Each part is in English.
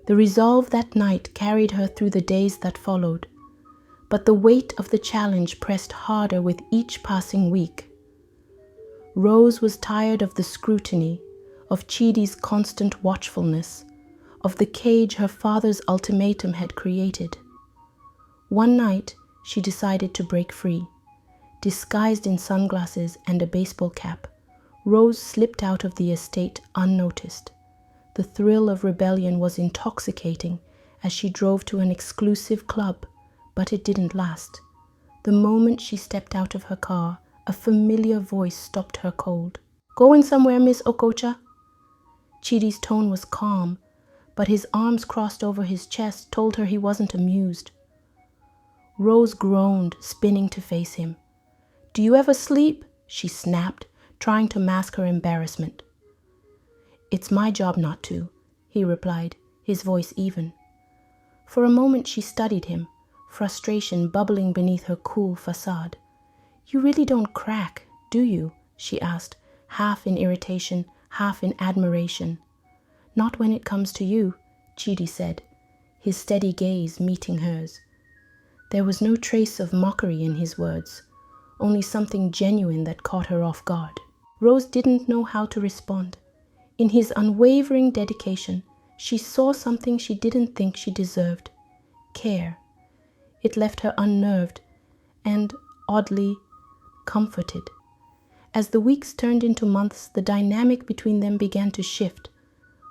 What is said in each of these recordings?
The resolve that night carried her through the days that followed, but the weight of the challenge pressed harder with each passing week. Rose was tired of the scrutiny, of Chidi's constant watchfulness, of the cage her father's ultimatum had created. One night, she decided to break free. Disguised in sunglasses and a baseball cap, Rose slipped out of the estate unnoticed. The thrill of rebellion was intoxicating as she drove to an exclusive club, but it didn't last. The moment she stepped out of her car, a familiar voice stopped her cold. "Going somewhere, Miss Okocha?" Chidi's tone was calm, but his arms crossed over his chest told her he wasn't amused. Rose groaned, spinning to face him. "Do you ever sleep?" she snapped, trying to mask her embarrassment. "It's my job not to," he replied, his voice even. For a moment she studied him, frustration bubbling beneath her cool facade. "You really don't crack, do you?" she asked, half in irritation, half in admiration. "Not when it comes to you," Chidi said, his steady gaze meeting hers. There was no trace of mockery in his words, only something genuine that caught her off guard. Rose didn't know how to respond. In his unwavering dedication, she saw something she didn't think she deserved: care. It left her unnerved and, oddly, comforted. As the weeks turned into months, the dynamic between them began to shift.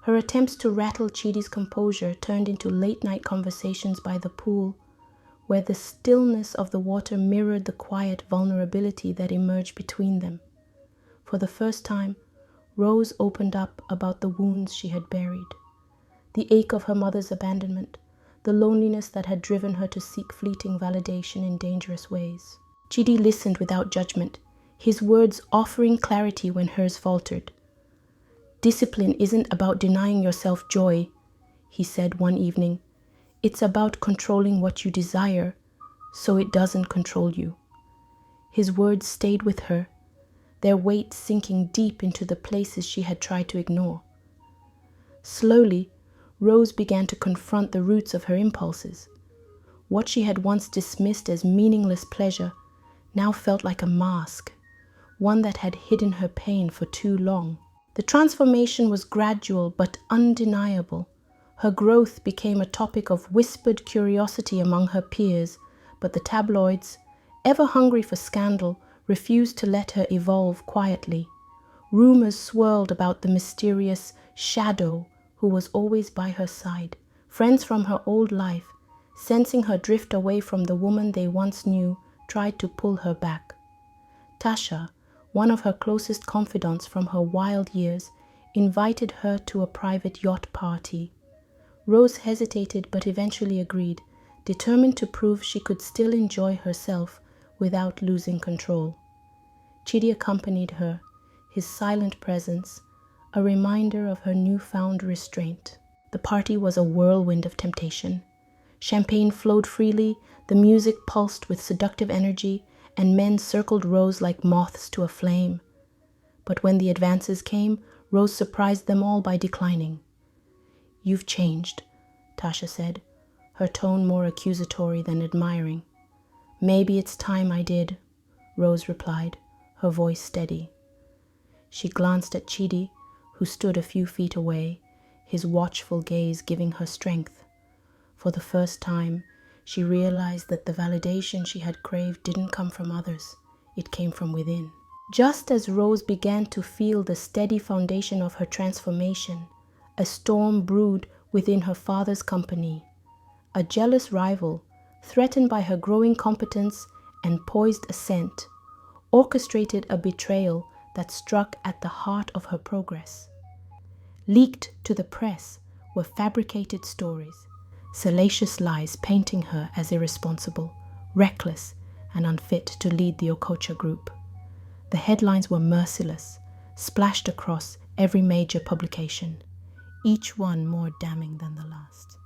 Her attempts to rattle Chidi's composure turned into late-night conversations by the pool, where the stillness of the water mirrored the quiet vulnerability that emerged between them. For the first time, Rose opened up about the wounds she had buried. The ache of her mother's abandonment, the loneliness that had driven her to seek fleeting validation in dangerous ways. Chidi listened without judgment, his words offering clarity when hers faltered. "Discipline isn't about denying yourself joy," he said one evening. "It's about controlling what you desire, so it doesn't control you." His words stayed with her, their weight sinking deep into the places she had tried to ignore. Slowly, Rose began to confront the roots of her impulses. What she had once dismissed as meaningless pleasure now felt like a mask, one that had hidden her pain for too long. The transformation was gradual but undeniable. Her growth became a topic of whispered curiosity among her peers, but the tabloids, ever hungry for scandal, refused to let her evolve quietly. Rumors swirled about the mysterious shadow who was always by her side. Friends from her old life, sensing her drift away from the woman they once knew, tried to pull her back. Tasha, one of her closest confidants from her wild years, invited her to a private yacht party. Rose hesitated but eventually agreed, determined to prove she could still enjoy herself without losing control. Chidi accompanied her, his silent presence a reminder of her newfound restraint. The party was a whirlwind of temptation. Champagne flowed freely, the music pulsed with seductive energy, and men circled Rose like moths to a flame. But when the advances came, Rose surprised them all by declining. "You've changed," Tasha said, her tone more accusatory than admiring. "Maybe it's time I did," Rose replied, her voice steady. She glanced at Chidi, who stood a few feet away, his watchful gaze giving her strength. For the first time, she realized that the validation she had craved didn't come from others, it came from within. Just as Rose began to feel the steady foundation of her transformation, a storm brewed within her father's company. A jealous rival, threatened by her growing competence and poised ascent, orchestrated a betrayal that struck at the heart of her progress. Leaked to the press were fabricated stories, salacious lies painting her as irresponsible, reckless, and unfit to lead the Okocha group. The headlines were merciless, splashed across every major publication, each one more damning than the last.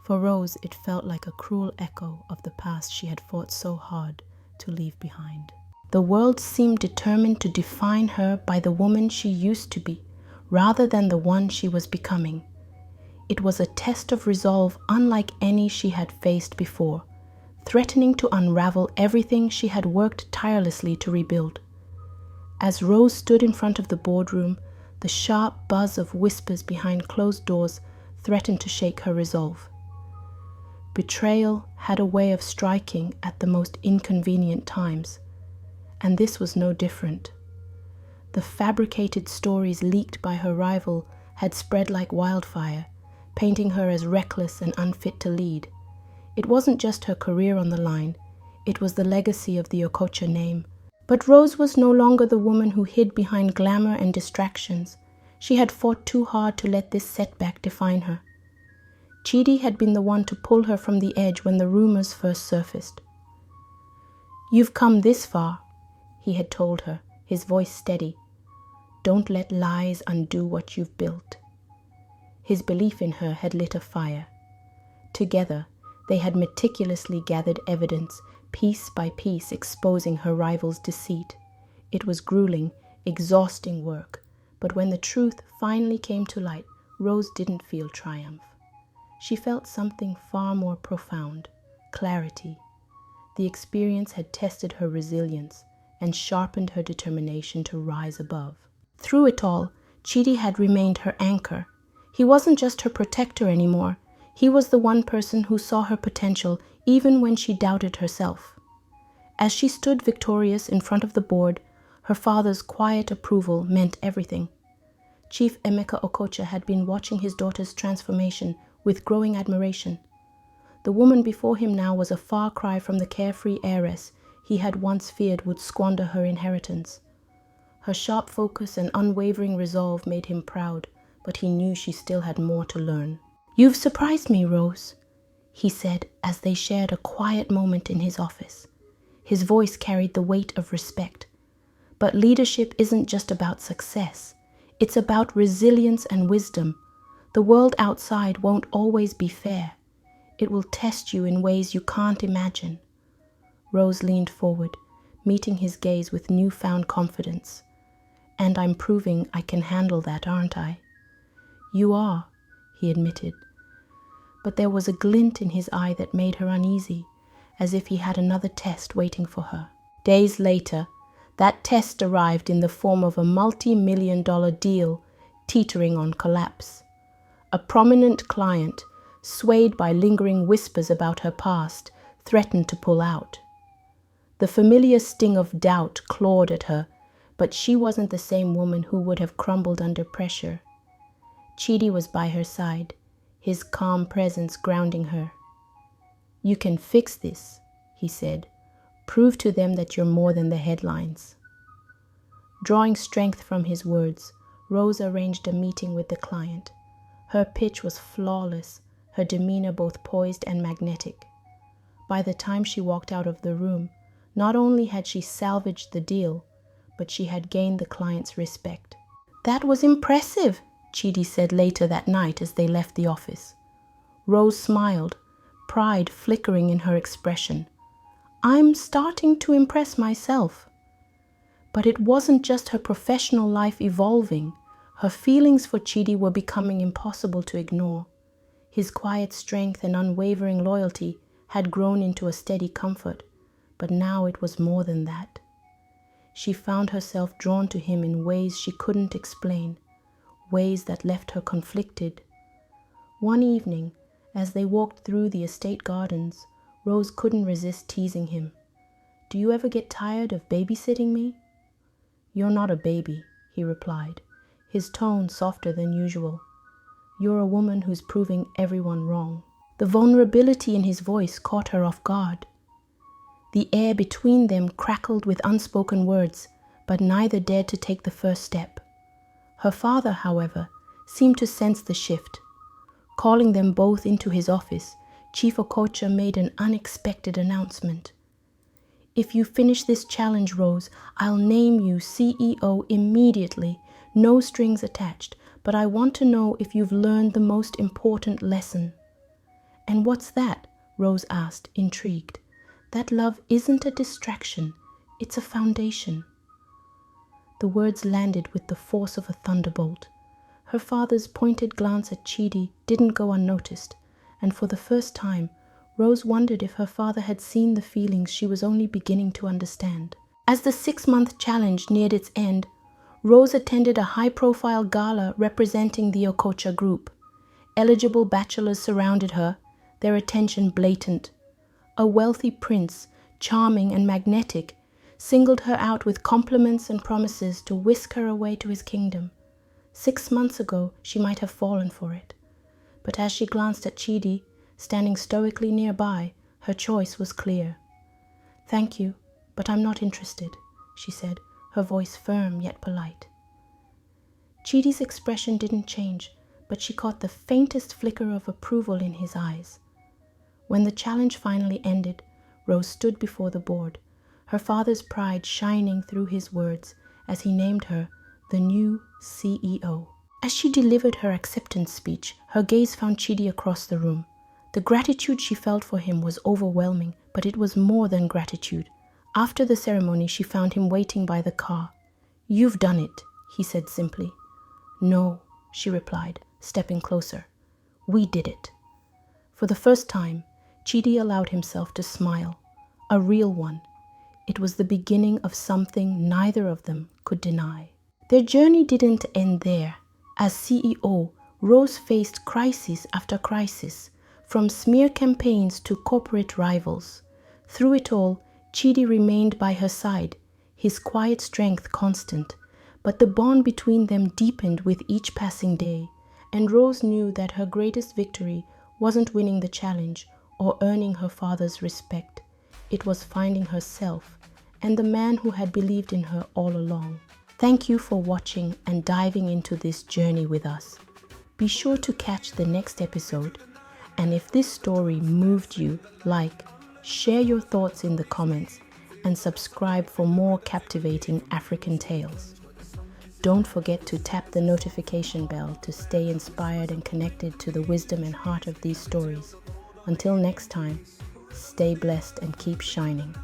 For Rose, it felt like a cruel echo of the past she had fought so hard to leave behind. The world seemed determined to define her by the woman she used to be, rather than the one she was becoming. It was a test of resolve unlike any she had faced before, threatening to unravel everything she had worked tirelessly to rebuild. As Rose stood in front of the boardroom, the sharp buzz of whispers behind closed doors threatened to shake her resolve. Betrayal had a way of striking at the most inconvenient times, and this was no different. The fabricated stories leaked by her rival had spread like wildfire, painting her as reckless and unfit to lead. It wasn't just her career on the line, it was the legacy of the Okocha name. But Rose was no longer the woman who hid behind glamour and distractions. She had fought too hard to let this setback define her. Chidi had been the one to pull her from the edge when the rumors first surfaced. "You've come this far," he had told her, his voice steady. "Don't let lies undo what you've built." His belief in her had lit a fire. Together, they had meticulously gathered evidence, piece by piece exposing her rival's deceit. It was grueling, exhausting work, but when the truth finally came to light, Rose didn't feel triumph. She felt something far more profound, clarity. The experience had tested her resilience and sharpened her determination to rise above. Through it all, Chidi had remained her anchor. He wasn't just her protector anymore. He was the one person who saw her potential even when she doubted herself. As she stood victorious in front of the board, her father's quiet approval meant everything. Chief Emeka Okocha had been watching his daughter's transformation with growing admiration. The woman before him now was a far cry from the carefree heiress he had once feared would squander her inheritance. Her sharp focus and unwavering resolve made him proud, but he knew she still had more to learn. "You've surprised me, Rose," he said as they shared a quiet moment in his office. His voice carried the weight of respect. But leadership isn't just about success. It's about resilience and wisdom. The world outside won't always be fair. It will test you in ways you can't imagine. Rose leaned forward, meeting his gaze with newfound confidence. "And I'm proving I can handle that, aren't I?" "You are," he admitted. But there was a glint in his eye that made her uneasy, as if he had another test waiting for her. Days later, that test arrived in the form of a multi-million-dollar deal teetering on collapse. A prominent client, swayed by lingering whispers about her past, threatened to pull out. The familiar sting of doubt clawed at her, but she wasn't the same woman who would have crumbled under pressure. Chidi was by her side, his calm presence grounding her. "You can fix this," he said. "Prove to them that you're more than the headlines." Drawing strength from his words, Rose arranged a meeting with the client. Her pitch was flawless, her demeanor both poised and magnetic. By the time she walked out of the room, not only had she salvaged the deal, but she had gained the client's respect. "That was impressive," Chidi said later that night as they left the office. Rose smiled, pride flickering in her expression. "I'm starting to impress myself." But it wasn't just her professional life evolving. Her feelings for Chidi were becoming impossible to ignore. His quiet strength and unwavering loyalty had grown into a steady comfort, but now it was more than that. She found herself drawn to him in ways she couldn't explain, ways that left her conflicted. One evening, as they walked through the estate gardens, Rose couldn't resist teasing him. "Do you ever get tired of babysitting me?" "You're not a baby," he replied, his tone softer than usual. "You're a woman who's proving everyone wrong." The vulnerability in his voice caught her off guard. The air between them crackled with unspoken words, but neither dared to take the first step. Her father, however, seemed to sense the shift. Calling them both into his office, Chief Okocha made an unexpected announcement. "If you finish this challenge, Rose, I'll name you CEO immediately, no strings attached, but I want to know if you've learned the most important lesson." "And what's that?" Rose asked, intrigued. "That love isn't a distraction, it's a foundation." The words landed with the force of a thunderbolt. Her father's pointed glance at Chidi didn't go unnoticed, and for the first time, Rose wondered if her father had seen the feelings she was only beginning to understand. As the 6-month challenge neared its end, Rose attended a high-profile gala representing the Okocha group. Eligible bachelors surrounded her, their attention blatant. A wealthy prince, charming and magnetic, singled her out with compliments and promises to whisk her away to his kingdom. 6 months ago, she might have fallen for it. But as she glanced at Chidi, standing stoically nearby, her choice was clear. "Thank you, but I'm not interested," she said, her voice firm yet polite. Chidi's expression didn't change, but she caught the faintest flicker of approval in his eyes. When the challenge finally ended, Rose stood before the board, her father's pride shining through his words as he named her the new CEO. As she delivered her acceptance speech, her gaze found Chidi across the room. The gratitude she felt for him was overwhelming, but it was more than gratitude. After the ceremony, she found him waiting by the car. "You've done it," he said simply. "No," she replied, stepping closer. "We did it." For the first time, Chidi allowed himself to smile, a real one. It was the beginning of something neither of them could deny. Their journey didn't end there. As CEO, Rose faced crisis after crisis, from smear campaigns to corporate rivals. Through it all, Chidi remained by her side, his quiet strength constant, but the bond between them deepened with each passing day, and Rose knew that her greatest victory wasn't winning the challenge or earning her father's respect. It was finding herself and the man who had believed in her all along. Thank you for watching and diving into this journey with us. Be sure to catch the next episode, and if this story moved you, share your thoughts in the comments, and subscribe for more captivating African tales. Don't forget to tap the notification bell to stay inspired and connected to the wisdom and heart of these stories. Until next time, stay blessed and keep shining.